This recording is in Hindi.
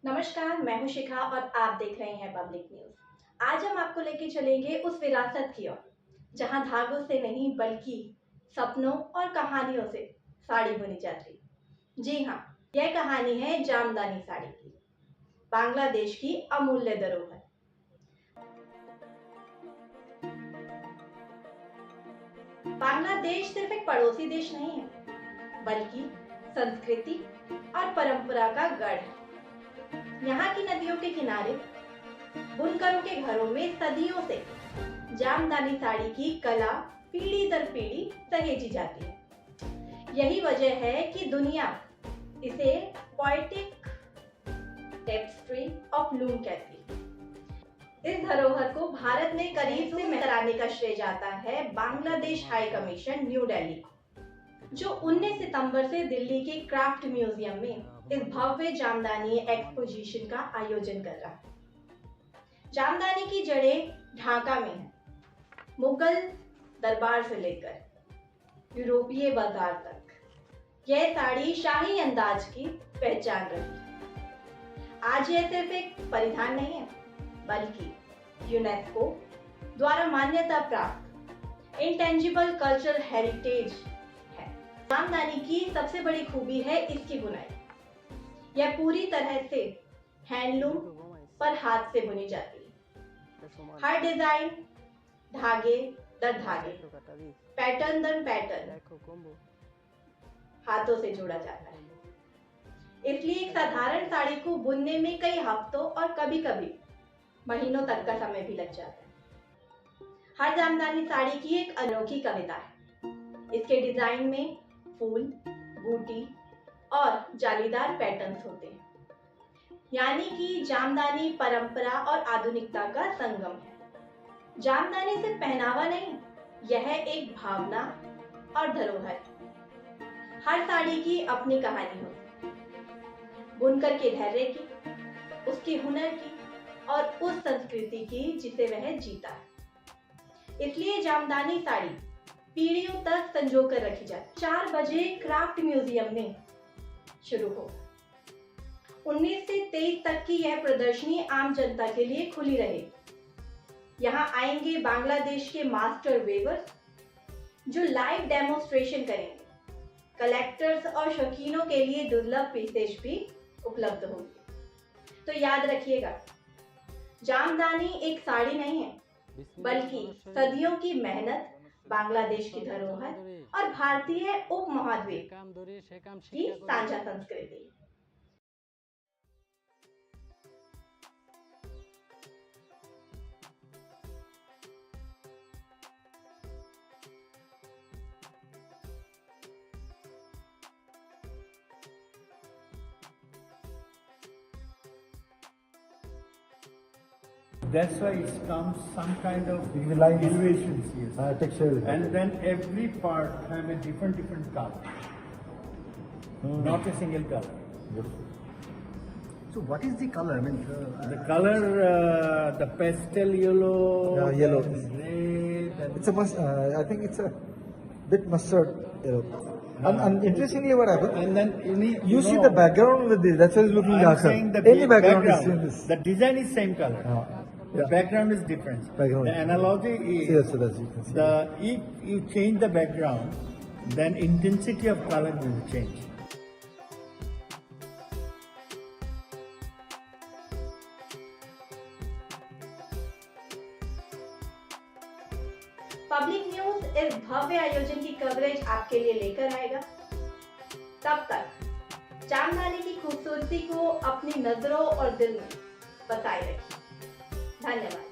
नमस्कार, मैं हूं शिखा और आप देख रहे हैं पब्लिक न्यूज। आज हम आपको लेके चलेंगे उस विरासत की ओर जहां धागों से नहीं बल्कि सपनों और कहानियों से साड़ी बुनी जाती। जी हाँ, यह कहानी है जामदानी साड़ी की, बांग्लादेश की अमूल्य धरोहर। बांग्लादेश सिर्फ एक पड़ोसी देश नहीं है, बल्कि संस्कृति और परंपरा का गढ़ है। यहाँ की नदियों के किनारे बुनकरों के घरों में सदियों से जामदानी साड़ी की कला पीढ़ी दर पीढ़ी सहेजी जाती है। यही वजह है कि दुनिया इसे पोएटिक टेपेस्ट्री ऑफ लूम कहती है। इस धरोहर को भारत में करीब से कराने का श्रेय जाता है Bangladesh high commission new Delhi को, जो 19 सितंबर से दिल्ली के क्राफ्ट म्यूजियम में इस भव्य जामदानी एक्सपोजिशन का आयोजन कर रहा है। जामदानी की जड़ें ढाका में है। मुगल दरबार से लेकर यूरोपीय बाजार तक यह साड़ी शाही अंदाज की पहचान रही है। आज यह सिर्फ एक परिधान नहीं है, बल्कि यूनेस्को द्वारा मान्यता प्राप्त इंटेंजिबल कल्चरल हेरिटेज है। जामदानी की सबसे बड़ी खूबी है इसकी बुनाई। यह पूरी तरह से हैंडलूम पर हाथ से बुनी जाती है। हर डिजाइन धागे दर धागे, पैटर्न दर पैटर्न हाथों से जोड़ा जाता है। इसलिए एक साधारण साड़ी को बुनने में कई हफ्तों और कभी-कभी महीनों तक का समय भी लग जाता है। हर जामदानी साड़ी की एक अनोखी कविता है। इसके डिजाइन में फूल, बूटी और जालीदार पैटर्न्स होते हैं, यानी कि जामदानी परंपरा और आधुनिकता का संगम है। जामदानी सिर्फ पहनावा नहीं, यह एक भावना और धरोहर। हर साड़ी की अपनी कहानी होती है, बुनकर के धैर्य की, उसके हुनर की और उस संस्कृति की जिसे वह जीता है। इसलिए जामदानी साड़ी पीढ़ियों तक संजो कर रखी जाती। 4 बजे क्राफ्ट म्यूजियम में शुरू होगा। 19 से 23 तक की यह प्रदर्शनी आम जनता के लिए खुली रहेगी। यहाँ आएंगे बांग्लादेश के मास्टर वेवर्स जो लाइव डेमोन्स्ट्रेशन करेंगे। कलेक्टर्स और शौकीनों के लिए दुर्लभ पीसेज भी उपलब्ध होंगी। तो याद रखिएगा, जामदानी एक साड़ी नहीं है, बल्कि सदियों की मेहनत, बांग्लादेश की धरोहर और भारतीय उपमहाद्वीप की साझा संस्कृति। That's why it comes some kind of lines. elevations, yes. Texture. And then every part have a different color, not a single color. Yes. So what is the color? I mean, The color, the pastel yellow, Yellow. and red, and It's a I think it's a bit mustard yellow. And interestingly, what happened? and then You see the background with this. That's why it's looking I'm darker. saying the Any background is same this. The design is same color. The yeah. background is different. Background. The analogy is Yes, so that's you can see. if you change the background, then intensity of color will change. Public news इस भव्य आयोजन की कवरेज आपके लिए लेकर आएगा। तब तक जामदानी की खूबसूरती को अपनी नजरों और दिल में बसाए रखिए। धन्यवाद।